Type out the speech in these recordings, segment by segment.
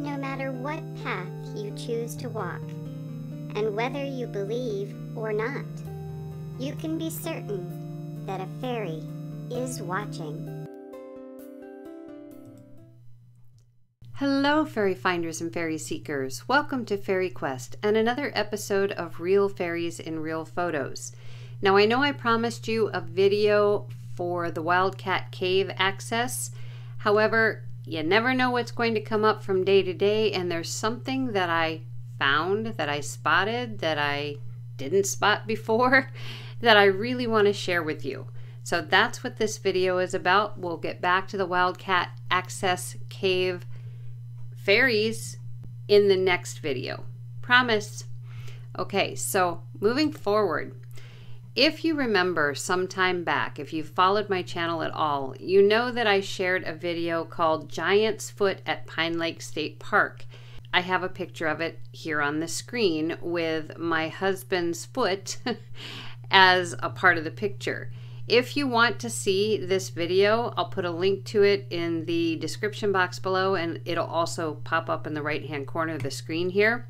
no matter what path you choose to walk, and whether you believe or not, you can be certain that a fairy is watching. Hello, fairy finders and fairy seekers. Welcome to FaerieQuest and another episode of Real Fairies in Real Photos. Now, I know I promised you a video for the Wildcat Cave access. However, you never know what's going to come up from day to day, and there's something that I found, that I spotted, that I didn't spot before, that I really want to share with you. So that's what this video is about. We'll get back to the Wildcat Access Cave fairies in the next video. Promise. Okay, so moving forward, if you remember some time back, if you've followed my channel at all, you know that I shared a video called Giant's Foot at Pine Lake State Park. I have a picture of it here on the screen with my husband's foot as a part of the picture. If you want to see this video, I'll put a link to it in the description box below, and it'll also pop up in the right-hand corner of the screen here.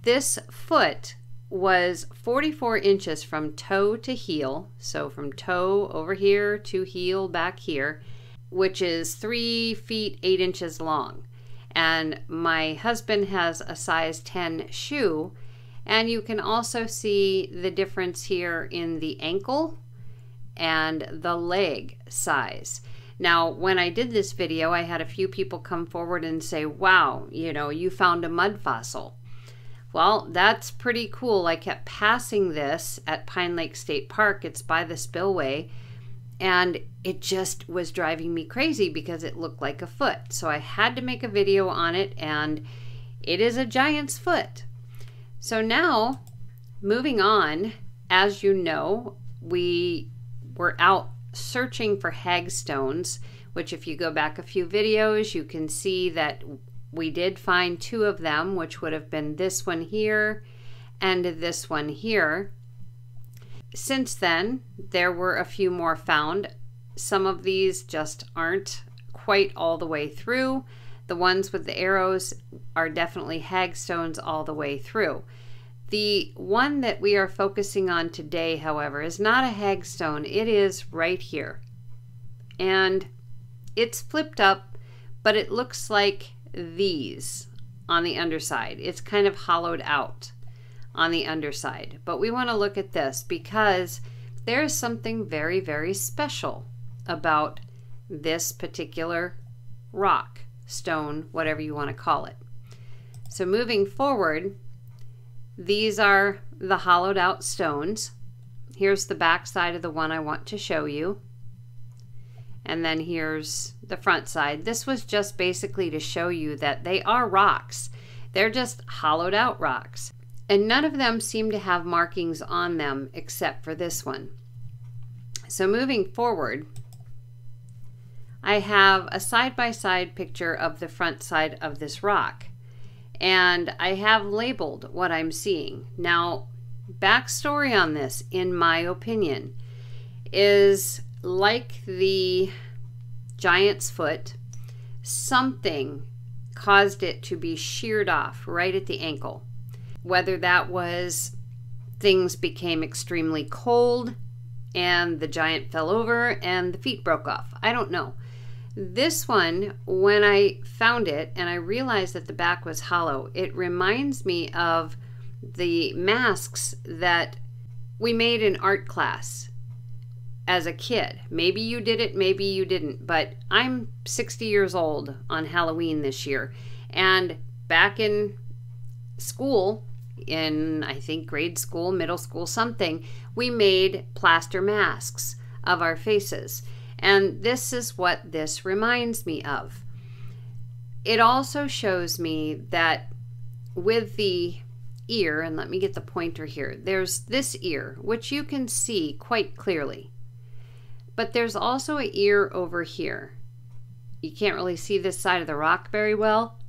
This foot was 44 inches from toe to heel, so from toe over here to heel back here, which is 3 feet 8 inches long. And my husband has a size 10 shoe, and you can also see the difference here in the ankle and the leg size. Now, when I did this video, I had a few people come forward and say, wow, you know, you found a mud fossil. Well, that's pretty cool. I kept passing this at Pine Lake State Park. It's by the spillway, and it just was driving me crazy because it looked like a foot. So I had to make a video on it, and it is a giant's foot. So now, moving on, as you know, we were out searching for hagstones, which if you go back a few videos, you can see that we did find 2 of them, which would have been this one here and this one here. Since then, there were a few more found. Some of these just aren't quite all the way through. The ones with the arrows are definitely hagstones all the way through. The one that we are focusing on today, however, is not a hagstone. It is right here. And it's flipped up, but it looks like these on the underside. It's kind of hollowed out on the underside. But we want to look at this because there is something very, very special about this particular rock, stone, whatever you want to call it. So moving forward, these are the hollowed out stones. Here's the back side of the one I want to show you. And then here's the front side. This was just basically to show you that they are rocks. They're just hollowed out rocks. And none of them seem to have markings on them except for this one. So moving forward, I have a side-by-side picture of the front side of this rock. And I have labeled what I'm seeing. Now, backstory on this, in my opinion, is like the giant's foot, something caused it to be sheared off right at the ankle. Whether that was things became extremely cold and the giant fell over and the feet broke off. I don't know. This one, when I found it and I realized that the back was hollow, it reminds me of the masks that we made in art class as a kid. Maybe you did it, maybe you didn't, but I'm 60 years old on Halloween this year. And back in school, in I think grade school, middle school, something, we made plaster masks of our faces. And this is what this reminds me of. It also shows me that with the ear, and let me get the pointer here, there's this ear, which you can see quite clearly. But there's also an ear over here. You can't really see this side of the rock very well,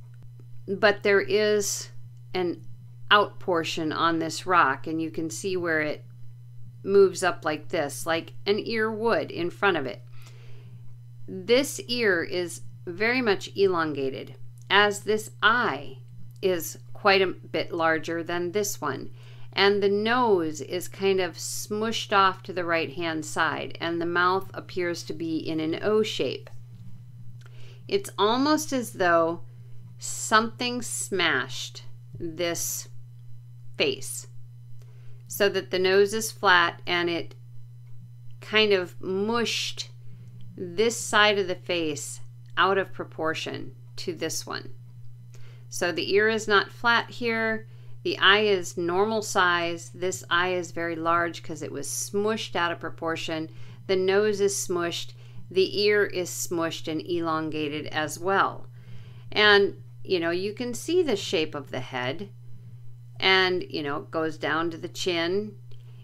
but there is an out portion on this rock, and you can see where it moves up like this, like an ear would in front of it. This ear is very much elongated, as this eye is quite a bit larger than this one. And the nose is kind of smushed off to the right-hand side, and the mouth appears to be in an O shape. It's almost as though something smashed this face so that the nose is flat, and it kind of mushed this side of the face out of proportion to this one. So the ear is not flat here. The eye is normal size. This eye is very large because it was smushed out of proportion. The nose is smushed. The ear is smushed and elongated as well. And, you know, you can see the shape of the head. And, you know, it goes down to the chin.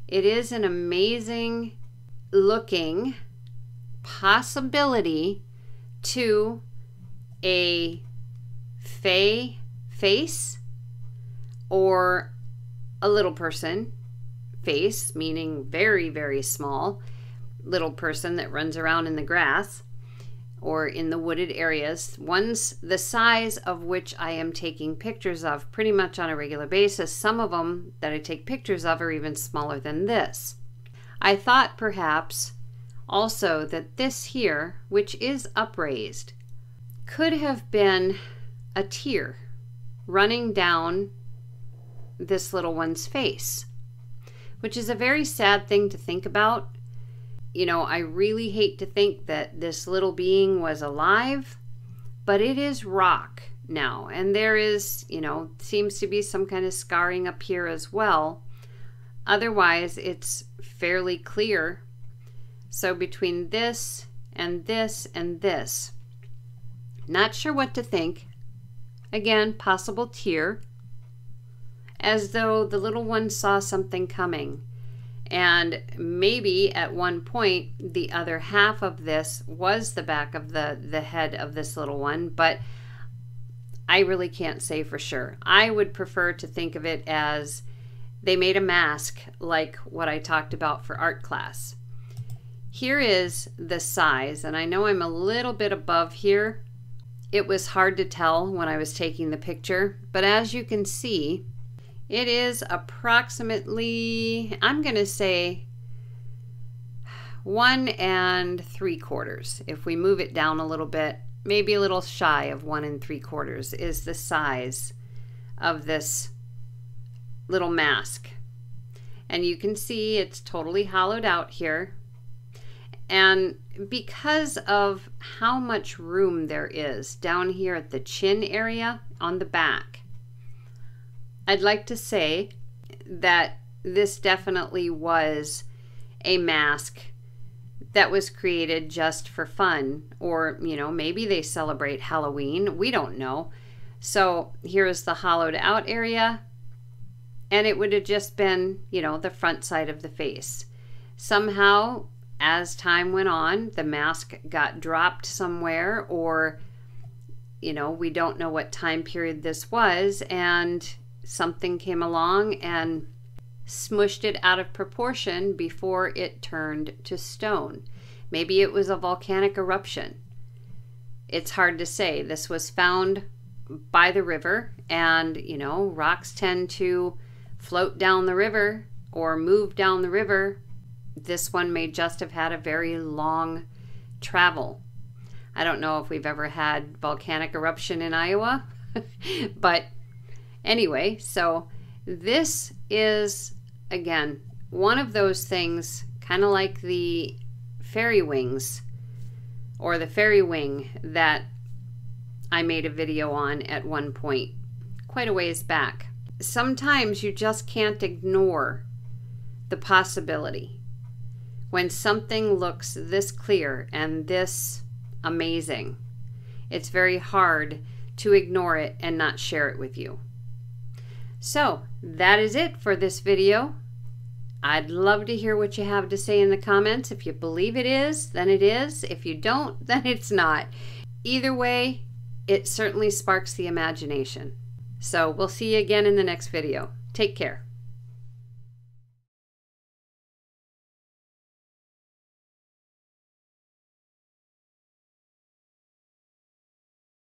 It is an amazing looking possibility to a fae face, or a little person face, meaning very, very small little person that runs around in the grass or in the wooded areas. Ones the size of which I am taking pictures of pretty much on a regular basis. Some of them that I take pictures of are even smaller than this. I thought perhaps also that this here, which is upraised, could have been a tear running down this little one's face, which is a very sad thing to think about. You know, I really hate to think that this little being was alive, but it is rock now, and there is, you know, seems to be some kind of scarring up here as well. Otherwise, it's fairly clear. So between this and this and this, not sure what to think. Again, possible tear, as though the little one saw something coming. And maybe at one point, the other half of this was the back of the head of this little one, but I really can't say for sure. I would prefer to think of it as they made a mask like what I talked about for art class. Here is the size, and I know I'm a little bit above here. It was hard to tell when I was taking the picture, but as you can see, it is approximately, I'm going to say 1 3/4. If we move it down a little bit, maybe a little shy of 1 3/4 is the size of this little mask. And you can see it's totally hollowed out here. And because of how much room there is down here at the chin area on the back, I'd like to say that this definitely was a mask that was created just for fun, or, you know, maybe they celebrate Halloween. We don't know. So here is the hollowed out area, and it would have just been, you know, the front side of the face. Somehow, as time went on, the mask got dropped somewhere, or, you know, we don't know what time period this was, and something came along and smushed it out of proportion before it turned to stone. Maybe it was a volcanic eruption. It's hard to say. This was found by the river, and, you know, rocks tend to float down the river or move down the river. This one may just have had a very long travel. I don't know if we've ever had volcanic eruption in Iowa, but anyway, so this is, again, one of those things, kind of like the fairy wings or the fairy wing that I made a video on at one point, quite a ways back. Sometimes you just can't ignore the possibility. When something looks this clear and this amazing, it's very hard to ignore it and not share it with you. So that is it for this video. I'd love to hear what you have to say in the comments. If you believe it is, then it is. If you don't, then it's not. Either way, it certainly sparks the imagination. So we'll see you again in the next video. Take care.